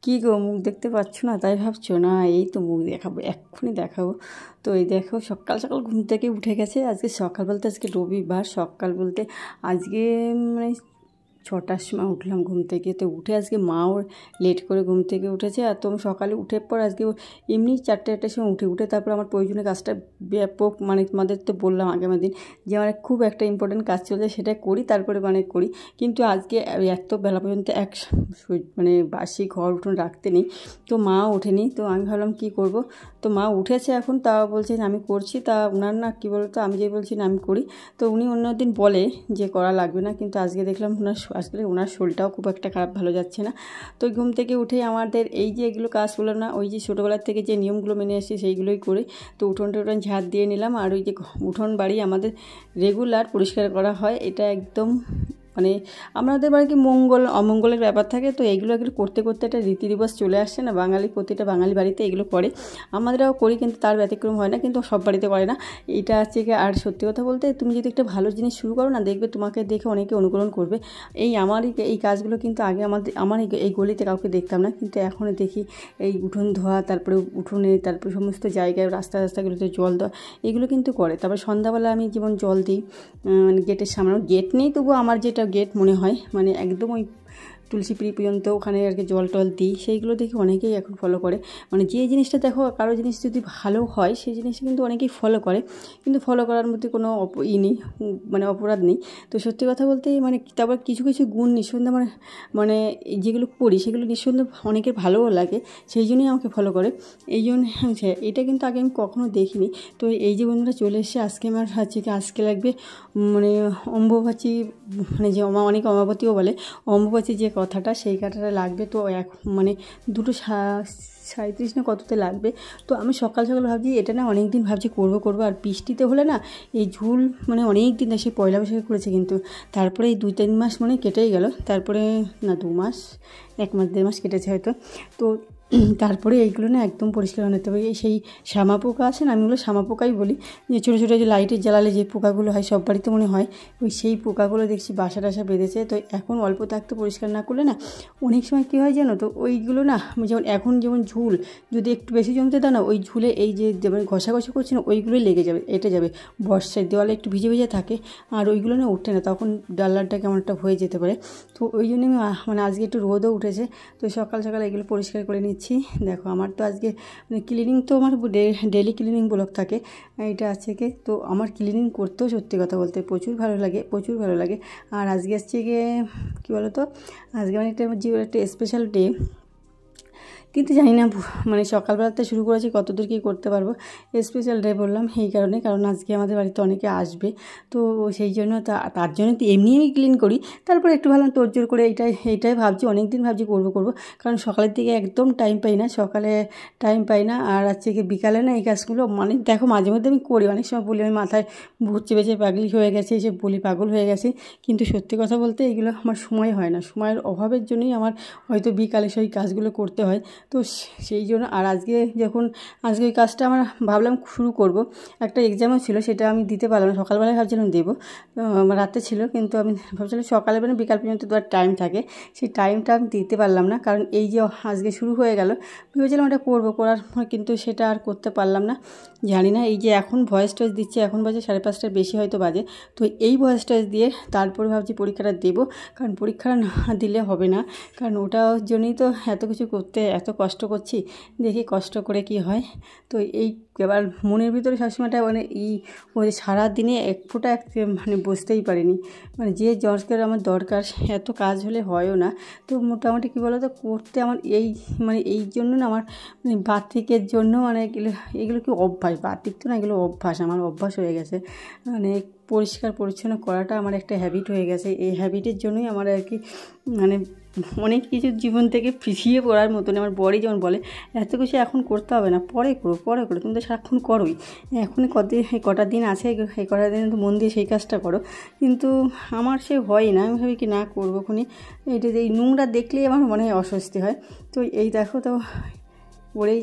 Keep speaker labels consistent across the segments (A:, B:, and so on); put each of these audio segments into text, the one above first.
A: কী গো, মুখ দেখতে পাচ্ছ না তাই ভাবছো? না, এই তো মুখ দেখাবো, এক্ষুনি দেখাবো। তো এই দেখো, সকাল সকাল ঘুম থেকে উঠে গেছে। আজকে সকাল বলতে আজকে রবিবার, সকাল বলতে আজকে মানে 6টার সময় উঠলাম ঘুম থেকে। তো উঠে আজকে মাও লেট করে ঘুম থেকে উঠেছে। আর তো আমি সকালে উঠে পর আজকে এমনি 4টার সময় উঠে তারপর আমার প্রয়োজনীয় কাজটা ব্যাপক তোমাদের তো বললাম আগামী দিন যে আমার খুব একটা ইম্পর্টেন্ট কাজ চলছে, সেটা করি, তারপরে করি। কিন্তু আজকে এত বেলা পর্যন্ত বাসি ঘর উঠোন রাখতে নেই। তো মাও ওঠেনি। তো আমি ভাবলাম কী করব। তো মা উঠেছে এখন, তাও বলছে যে আমি করছি। তা ওনার না কী বলতো, আমি যে বলছি না আমি করি, তো উনি অন্যদিন বলে যে করা লাগবে না, কিন্তু আজকে দেখলাম আসলে ওনার শরীরটাও খুব একটা খারাপ, ভালো যাচ্ছে না। তো ঘুম থেকে উঠেই আমাদের এই যে এগুলো কাজগুলো না, ওই যে ছোটোবেলার থেকে যে নিয়মগুলো মেনে আসছি সেইগুলোই করে। তো উঠোন ঝাড় দিয়ে নিলাম। আর ওই যে উঠোন বাড়ি আমাদের রেগুলার পরিষ্কার করা হয়, এটা একদম আমাদের বাড়ি কি মঙ্গল অমঙ্গলের ব্যাপার থাকে। তো এগুলো করতে করতে একটা রীতি রিবাজ চলে আসছে না, প্রতিটা বাঙালি বাড়িতে এগুলো করে। আমাদেরও করি, কিন্তু তার ব্যতিক্রম হয় না, কিন্তু সব বাড়িতে করে না। এটা আছে কি, আর সত্যি কথা বলতে তুমি যদি একটা ভালো জিনিস শুরু করো না, দেখবে তোমাকে দেখে অনেকে অনুকরণ করবে। এই কাজগুলো কিন্তু আগে আমার এই গলিতে কাউকে দেখতাম না, কিন্তু এখন দেখি এই উঠোন ধোয়া, তারপরে উঠোনে, তারপরে সমস্ত জায়গায় রাস্তাগুলোতে জল দেওয়া, এগুলো কিন্তু করে। তারপরে সন্ধ্যাবেলা আমি যেমন জল দিই গেটের সামনে, গেট নেই তবুও আমার যেটা গেট মনে হয়, একদম ওই তুলসী পিঁড়ি পর্যন্ত ওখানে আর কি জল টল দিই। সেইগুলো দেখে অনেকেই এখন ফলো করে। যে জিনিসটা দেখো, কারো জিনিস যদি ভালো হয় সেই জিনিসটা কিন্তু অনেকেই ফলো করে, কিন্তু ফলো করার মধ্যে কোনো নেই, অপরাধ নেই। তো সত্যি কথা বলতে তারপর কিছু কিছু গুণ নিঃসন্দেহে যেগুলো করি সেগুলো নিঃসন্দেহে অনেকের ভালোও লাগে, সেই জন্যই আমাকে ফলো করে। এই জন্য এটা কিন্তু আগে আমি কখনো দেখিনি। তো এই যে বন্ধুরা চলে এসেছে, আজকে আমার আজকে লাগবে অম্বুবাচী, যে অনেকে অমাবতীও বলে, অম্বুবাচী যে কথাটা, সেই কথাটা লাগবে। তো 2:37 না কততে লাগবে। তো আমি সকাল সকাল ভাবছি এটা না অনেক দিন ভাবছি করবো। আর বৃষ্টিতে হলে না এই ঝুল অনেক দিন সেই পয়লা বৈশাখে করেছে, কিন্তু তারপরে এই 2-3 মাস কেটেই গেল। তারপরে না 2 মাস, 1 মাস 1.5 মাস কেটেছে হয়তো। তো তারপরে এইগুলো না একদম পরিষ্কার বানাতে হবে। সেই শ্যামা পোকা আছে না, আমি ওগুলো শ্যামা পোকাই বলি, যে ছোটো ছোটো যে লাইটের জ্বালালে যে পোকাগুলো হয়, সব বাড়িতে মনে হয় সেই পোকাগুলো দেখছি বাসা টাসা বেঁধেছে। তো এখন অল্প থাকতে পরিষ্কার না করলে না অনেক সময় কী হয় জানো তো, ওইগুলো না যেমন ঝুল যদি একটু বেশি জমতে দাও না, ওই ঝুলে এই যে ঘষাঘষি করছি না, ওইগুলোই লেগে যাবে, এঁটে যাবে। বর্ষার দেওয়ালে একটু ভিজে ভিজে থাকে, আর ওইগুলো না উঠে না, তখন ডাল্লারটা কেমন একটা হয়ে যেতে পারে। তো ওই জন্য আমি আজকে একটু রোদও উঠেছে, তো সকাল সকাল এগুলো পরিষ্কার করে নিচ্ছি। দেখো আমার তো আজকে ক্লিনিং তো আমার ডেলি ক্লিনিং ব্লক থাকে, এটা আছে কি। তো আমার ক্লিনিং করতেও সত্যি কথা বলতে প্রচুর ভালো লাগে। আর আজকে আসছে গিয়ে কী বলো তো, আজকে একটা স্পেশাল ডে, কিন্তু জানি না সকালবেলাতে শুরু করেছি, কতদূর কী করতে পারবো। স্পেশাল ডে বললাম এই কারণে, কারণ আজকে আমাদের বাড়িতে অনেকে আসবে। তো সেই জন্য তার জন্য তো এমনি আমি ক্লিন করি, তারপরে একটু ভাবলাম তোড়জোড় করে এইটাই ভাবছি, অনেক দিন ভাবছি করবো, কারণ সকালের দিকে একদম টাইম পাই না। আর কি বিকালে না এই কাজগুলো দেখো মাঝে মধ্যে আমি করি, অনেক সময় বলি আমি মাথায় ভূত চেপেছে, পাগলি হয়ে গেছে, এসে বলি পাগল হয়ে গেছে, কিন্তু সত্যি কথা বলতে এগুলো আমার সময় হয় না, সময়ের অভাবের জন্যই আমার হয়তো বিকালে সেই কাজগুলো করতে হয়। তো সেই জন্য আর আজকে ওই কাজটা আমার ভাবলাম শুরু করব। একটা এক্সামও ছিল, সেটা আমি দিতে পারলাম না, সকালবেলায় ভাবছিলাম দেবো, রাতে ছিল, কিন্তু আমি ভাবছিলাম সকালে বিকাল পর্যন্ত তো আর টাইম থাকে, সেই টাইমটা আমি দিতে পারলাম না, কারণ এই যে আজকে শুরু হয়ে গেল, ভেবেছিলাম ওটা করার কিন্তু সেটা আর করতে পারলাম না। জানি না, এই যে এখন ভয়েস টয়েস দিচ্ছে, এখন বাজে 5:30টার বেশি হয়তো বাজে। তো এই ভয়েস টয়েস দিয়ে তারপরে ভাবছি পরীক্ষাটা দেবো, কারণ পরীক্ষাটা না দিলে হবে না, কারণ ওটার জন্যই তো এত কিছু করতে এত কষ্ট করছি, দেখি কষ্ট করে কি হয়। তো এবার মনের ভিতরে সবসময়টা ওই সারাদিনে এক ফোঁটা বসতেই পারিনি, যে জর্জকের আমার দরকার, এত কাজ হলে হয়ও না। তো মোটামুটি কী বলো তো, করতে আমার এই জন্য না আমার বাতিকের জন্য এগুলো কি অভ্যাস, বাতিক তো না, এগুলো অভ্যাস, আমার অভ্যাস হয়ে গেছে। পরিষ্কার পরিচ্ছন্ন করাটা আমার একটা হ্যাবিট হয়ে গেছে, এই হ্যাবিটের জন্যই আমার আর কি অনেক কিছু জীবন থেকে পিছিয়ে পড়ার মতন। আমার বড়ি যেমন বলে এত কিছু এখন করতে হবে না, পরে করো, তুমি তো সারাক্ষণ করোই, এখন কটা দিন আছে, এই কটা দিন তো মন দিয়ে সেই কাজটা করো, কিন্তু আমার সে হয় না, আমি ভাবি কি না করবো খুনি, এই নোংরা দেখলেই আমার মনে হয় অস্বস্তি হয়। তো এই দেখো, তো করেই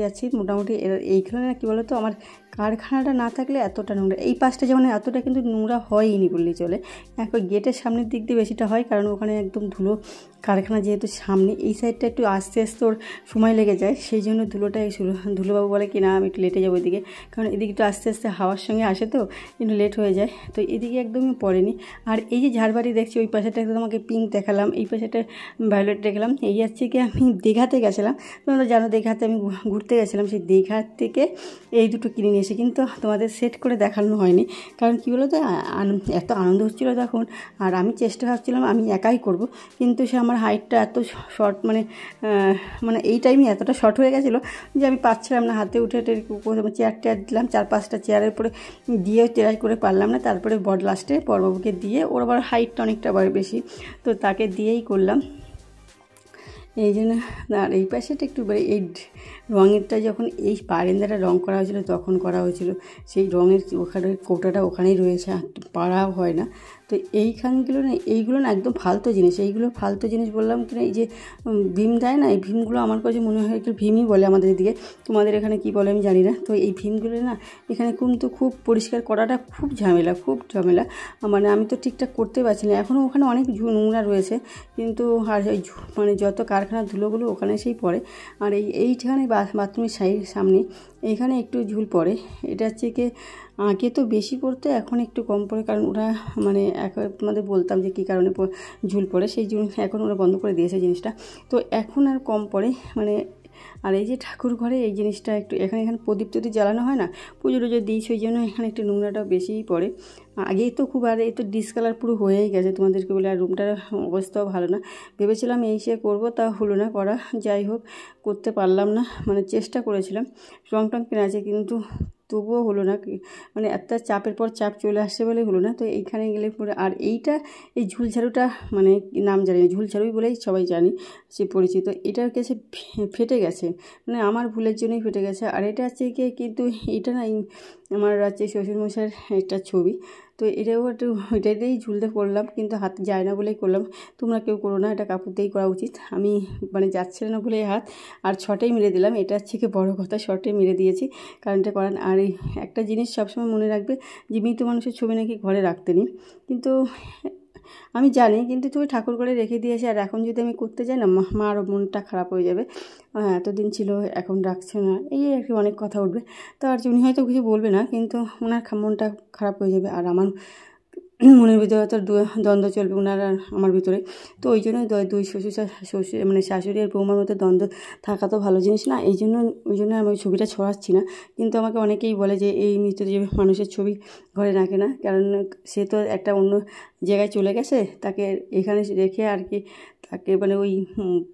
A: যাচ্ছি মোটামুটি। এইখানে না কী বলো তো, আমার কারখানাটা না থাকলে এতটা নোংরা, এই পাশটা যেমন এতটা কিন্তু নোংরা হয়নি বললেই চলে। এখন গেটের সামনের দিক দিয়ে বেশিটা হয়, কারণ ওখানে একদম ধুলো, কারখানা যেহেতু সামনে, এই সাইডটা একটু আস্তে আস্তে ওর সময় লেগে যায়, সেই জন্য ধুলোটাই ধুলোবাবু বলে কি না আমি একটু লেটে যাবো এদিকে, কারণ এদিকে একটু আস্তে আস্তে হাওয়ার সঙ্গে আসে তো একটু লেট হয়ে যায়, তো এদিকে একদমই পড়েনি। আর এই যে ঝাড়বাড়ি দেখছি, ওই পাশেটা একদম আমাকে পিঙ্ক দেখালাম, এই পাশেটা ভায়োলেট দেখালাম। এই হচ্ছে কি আমি দীঘাতে গেছিলাম, তোমরা জানো দীঘাতে আমি ঘুরতে গেছিলাম, সেই দীঘার থেকে এই দুটো কিনে নিয়ে এসে, কিন্তু তোমাদের সেট করে দেখানো হয়নি, কারণ কী বলো তো এত আনন্দ হচ্ছিলো তখন, আর আমি চেষ্টা ভাবছিলাম আমি একাই করব, কিন্তু সে আমার হাইটটা এত শর্ট, মানে এই টাইমে এতটা শর্ট হয়ে গেছিলো যে আমি পাচ্ছিলাম না, হাতে উঠে চেয়ার দিলাম, 4-5টা চেয়ারের পরে দিয়েও ট্রাই করে পারলাম না, তারপরে লাস্টে বড়বাবুকে দিয়ে, ওর আবার হাইটটা অনেকটা বেশি, তো তাকে দিয়েই করলাম। এই জন্য। আর এই পাশেটা একটু এই রঙেরটা যখন এই বারান্দাটা রঙ করা হয়েছিল তখন করা হয়েছিল, সেই রঙের ওখানে কোটাটা ওখানেই রয়েছে, পাড়াও হয় না। তো এইগুলো না একদম ফালতু জিনিস, এইগুলো ফালতু জিনিস বললাম কিনা, এই যে ভীম দেয় না, এই ভীমগুলো আমার কাছে মনে হয় একটু ভীমই বলে আমাদের এদিকে, তোমাদের এখানে কী বলে আমি জানি না। তো এই ভীমগুলো না এখানে কিন্তু খুব পরিষ্কার করাটা খুব ঝামেলা, মানে আমি তো ঠিকঠাক করতে পারছি না, এখনও ওখানে অনেক নোংরা রয়েছে, কিন্তু আর যত কারখানার ধুলোগুলো ওখানে এসেই পড়ে। আর এইখানে বাথরুমের সামনে এইখানে একটু ঝুল পড়ে, এটা হচ্ছে কি আগে তো বেশি পড়তো, এখন একটু কম পড়ে, কারণ ওরা তোমাদের বলতাম যে কী কারণে ঝুল পড়ে, সেই জন্য এখন ওরা বন্ধ করে দিয়েছে জিনিসটা, তো এখন আর কম পড়ে। আর এই যে ঠাকুর ঘরে এই জিনিসটা একটু এখানে প্রদীপ জ্বালানো হয় না, পুজো টুজো দিই, সেই জন্য এখানে একটু নোংরাটাও বেশিই পড়ে। আগেই তো খুব, আর এই তো ডিসকালার পুরো হয়েই গেছে তোমাদেরকে বলে, আর রুমটার অবস্থাও ভালো না, ভেবেছিলাম সে করবো, তা হলো না করা, যাই হোক করতে পারলাম না, চেষ্টা করেছিলাম, রং টং কেনা আছে কিন্তু তবুও হলো না, একটা চাপের পর চাপ চলে আসছে বলে হলো না। তো এইখানে গেলে পরে, আর এই ঝুলঝাড়ুটা নাম জানি না, ঝুলঝাড়ুই বলেই সবাই জানি, সে পরিচিত, এটার কাছে ফেটে গেছে, আমার ভুলের জন্যই ফেটে গেছে। আর এটা হচ্ছে কি, কিন্তু এটা না আমার হচ্ছে শ্বশুরমশাইয়ের একটা ছবি, তো এটাও একটু এটাতেই ঝুলতে করলাম, কিন্তু হাতে যায় না বলেই করলাম, তোমরা কেউ করো না, এটা কাপড় দিয়েই করা উচিত, আমি যাচ্ছিল না বলে হাত আর শর্টেই মেরে দিলাম, এটা হচ্ছে কি বড়ো কথা, শর্টে মেরে দিয়েছি, কারণ এটা করান। আর এই একটা জিনিস সবসময় মনে রাখবে যে মৃত মানুষের ছবি নাকি ঘরে রাখতে নেই, কিন্তু আমি জানি, কিন্তু তুমি ঠাকুর ঘরে রেখে দিয়েছে, আর এখন যদি আমি করতে যাই না, মার মনটা খারাপ হয়ে যাবে, এতদিন ছিল এখন রাখছে না, এই আর কি অনেক কথা উঠবে, তো আর উনি হয়তো কিছু বলবে না, কিন্তু ওনার মনটা খারাপ হয়ে যাবে, আর আমার মনের ভিতরে হয়তো দ্বন্দ্ব চলবে ওনার আর আমার ভিতরে, তো ওই জন্য দুই শ্বশুর শাশুড়ি আর বৌমার মধ্যে দ্বন্দ্ব থাকা তো ভালো জিনিস না, ওই জন্য আমি ওই ছবিটা ছড়াচ্ছি না। কিন্তু আমাকে অনেকেই বলে যে এই মৃত যে মানুষের ছবি ঘরে রাখে না, কারণ সে তো একটা অন্য জায়গায় চলে গেছে, তাকে এখানে রেখে আর কি তাকে ওই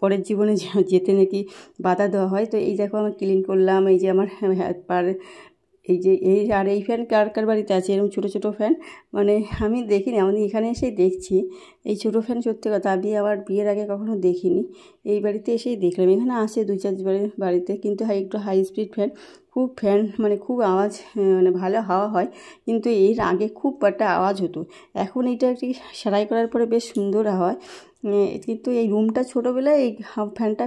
A: পরের জীবনে যেতে নাকি বাধা দেওয়া হয়। তো এই দেখো আমি ক্লিন করলাম, এই যে আমার এই ফ্যান কার বাড়িতে আছে এরকম ছোটো ছোটো ফ্যান, আমি দেখিনি, আমাদের এখানে এসেই দেখছি এই ছোটো ফ্যান, সত্যি কথা আমি আবার বিয়ের আগে কখনো দেখিনি, এই বাড়িতে এসেই দেখলাম, এখানে আসে 2-4 বাড়িতে, কিন্তু একটু হাই স্পিড ফ্যান, খুব ফ্যান খুব আওয়াজ, ভালো হাওয়া হয়, কিন্তু এর আগে খুব একটা আওয়াজ হতো, এখন এটা একটি সেলাই করার পরে বেশ সুন্দর হাওয়া, কিন্তু এই রুমটা ছোটোবেলায় এই ফ্যানটা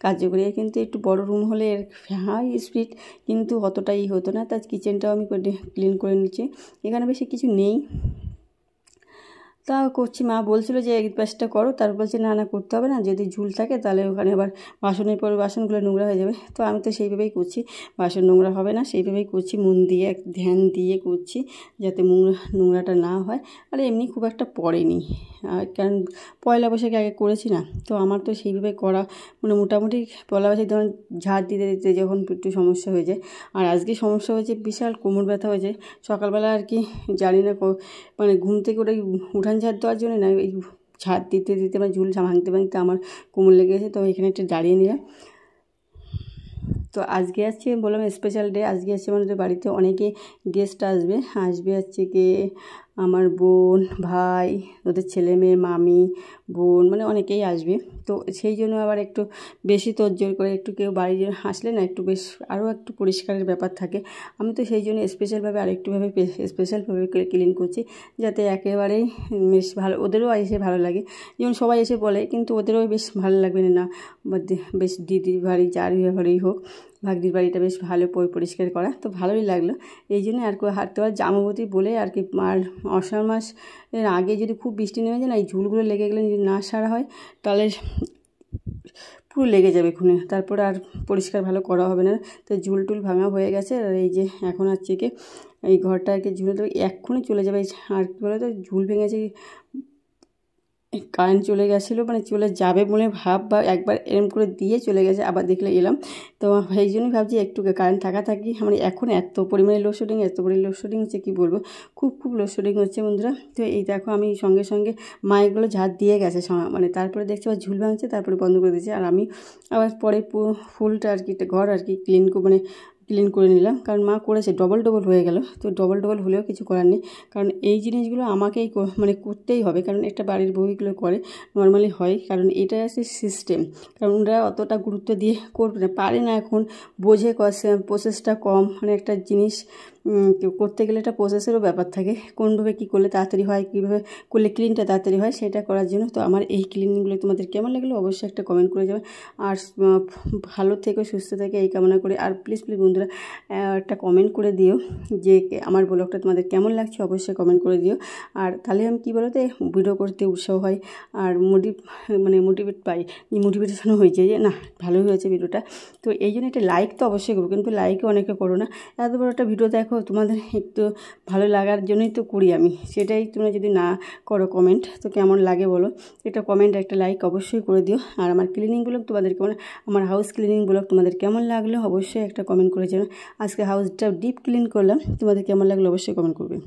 A: কার্যকরী, কিন্তু একটু বড় রুম হলে এর হাই স্পিড কিন্তু অতটাই হতো না। তার কিচেনটাও আমি ক্লিন করে নিচ্ছি, এখানে বেশি কিছু নেই, তাও করছি। মা বলছিল যে এই পাশটা করো, তারপর বলছে না করতে হবে না, যদি ঝুল থাকে তাহলে ওখানে আবার বাসনের পরে বাসনগুলো নোংরা হয়ে যাবে, তো আমি তো সেইভাবেই করছি, বাসন নোংরা হবে না সেইভাবেই করছি, মন দিয়ে ধ্যান দিয়ে করছি যাতে নোংরাটা না হয়। আর এমনি খুব একটা পড়েনি, কারণ পয়লা বৈশাখে আগে করেছি না, তো আমার তো সেইভাবে করা মোটামুটি পয়লা বৈশাখ যখন ঝাড় দিতে দিতে যখন একটু সমস্যা হয়ে যায়, আর আজকে সমস্যা হয়েছে, বিশাল কোমর ব্যথা হয়েছে সকালবেলা আর কি, জানি না ঘুম থেকে ওটাই উঠান ঝাড় দেওয়ার জন্য না, এই ঝাড় দিতে দিতে ঝুল ভাঙতে আমার কোমর লেগে গেছে, তো এখানে একটু দাঁড়িয়ে নিলাম। তো আজকে আসছে বললাম স্পেশাল ডে, আজকে আসছে আমাদের বাড়িতে অনেকে গেস্ট আসবে হচ্ছে কি আমার বোন, ভাই, ওদের ছেলে মেয়ে, মামি, বোন, মানে অনেকেই আসবে। তো সেই জন্য আবার একটু বেশি তোড়জোড় করে একটু কেউ বাড়ি আসলে না একটু বেশ আরও একটু পরিষ্কারের ব্যাপার থাকে। আমি তো সেই জন্য স্পেশালভাবে ক্লিন করছি, যাতে একেবারেই বেশ ভালো, ওদেরও এসে ভালো লাগে। যেমন সবাই এসে বলে, কিন্তু ওদেরও বেশ ভালো লাগবে না বেশ দিদির বাড়ি যার বাড়িই হোক, ভাগ্নির বাড়িটা বেশ ভালো পরিষ্কার করা, তো ভালোই লাগলো। এই জন্য আর হাঁটতে পার জামাবতী বলে আর কি। আর আষাঢ় মাস এর আগে যদি খুব বৃষ্টি নেমে যায় না, এই ঝুলগুলো লেগে গেলে যদি না সারা হয় তাহলে পুরো লেগে যাবে খুনে, তারপরে আর পরিষ্কার ভালো করা হবে না। তো ঝুল টুল ভাঙা হয়ে গেছে। আর এই যে এখন হচ্ছে কি এই ঘরটা আর কি ঝুলে তো এক্ষুনি চলে যাবে। আর কী বলো তো, ঝুল ভেঙেছে, কারেন্ট চলে গেছিলো, মানে চলে যাবে বলে বা একবার এরম করে দিয়ে চলে গেছে, আবার দেখলে এলাম। তো সেই জন্যই ভাবছি একটু কারেন্ট থাকি, মানে এখন এত পরিমাণে লোডশেডিং হচ্ছে কী বলবো, খুব লোডশেডিং হচ্ছে বন্ধুরা। তো এই দেখো আমি সঙ্গে সঙ্গে মা এগুলো ঝাড় দিয়ে গেছে, মানে তারপরে দেখছি আবার ঝুল ভাঙছে, তারপরে বন্ধ করে দিয়েছে। আর আমি আবার পরে ফুলটা আর কি ঘর আর কি ক্লিন করে নিলাম, কারণ মা করেছে ডবল হয়ে গেল। তো ডবল হলেও কিছু করার নেই, কারণ এই জিনিসগুলো আমাকেই মানে করতেই হবে, কারণ একটা বাড়ির বউগুলো করে নর্মালি হয়, কারণ এটাই আছে সিস্টেম। কারণ ওরা অতটা গুরুত্ব দিয়ে করবে না, পারে না, এখন বোঝে প্রসেসটা কম, মানে একটা জিনিস করতে গেলে একটা প্রসেসেরও ব্যাপার থাকে, কোনভাবে কী করলে তাড়াতাড়ি হয়, কীভাবে করলে ক্লিনটা তাড়াতাড়ি হয়, সেটা করার জন্য। তো আমার এই ক্লিনিংগুলো তোমাদের কেমন লাগলো অবশ্যই একটা কমেন্ট করে যাবে। আর ভালো থেকে সুস্থ থেকে এই কামনা করে। আর প্লিজ বন্ধুরা একটা কমেন্ট করে দিও যে আমার ব্লগটা তোমাদের কেমন লাগছে, অবশ্যই কমেন্ট করে দিও। আর তাহলে আমি কী বলতে ভিডিও করতে উৎসাহ হয়, আর মোটিভেট পাই, মোটিভেশন হয়েছে যে না ভালোই হয়েছে ভিডিওটা। তো এই জন্য একটা লাইক তো অবশ্যই করবো, কিন্তু লাইকও অনেকে করো না। এত বড় একটা ভিডিও দেখো, তোমাদের একটু ভালো লাগার জন্যই তো করি আমি, সেটাই তোমরা যদি না করো কমেন্ট, তো কেমন লাগে বলো। একটা কমেন্ট, একটা লাইক অবশ্যই করে দিও। আর আমার ক্লিনিং ব্লগ তোমাদের কেমন, আমার হাউস ক্লিনিং ব্লগ তোমাদের কেমন লাগলো অবশ্যই একটা কমেন্ট করে জানাও। আজকে হাউসটা ডিপ ক্লিন করলাম, তোমাদের কেমন লাগলো অবশ্যই কমেন্ট করবে।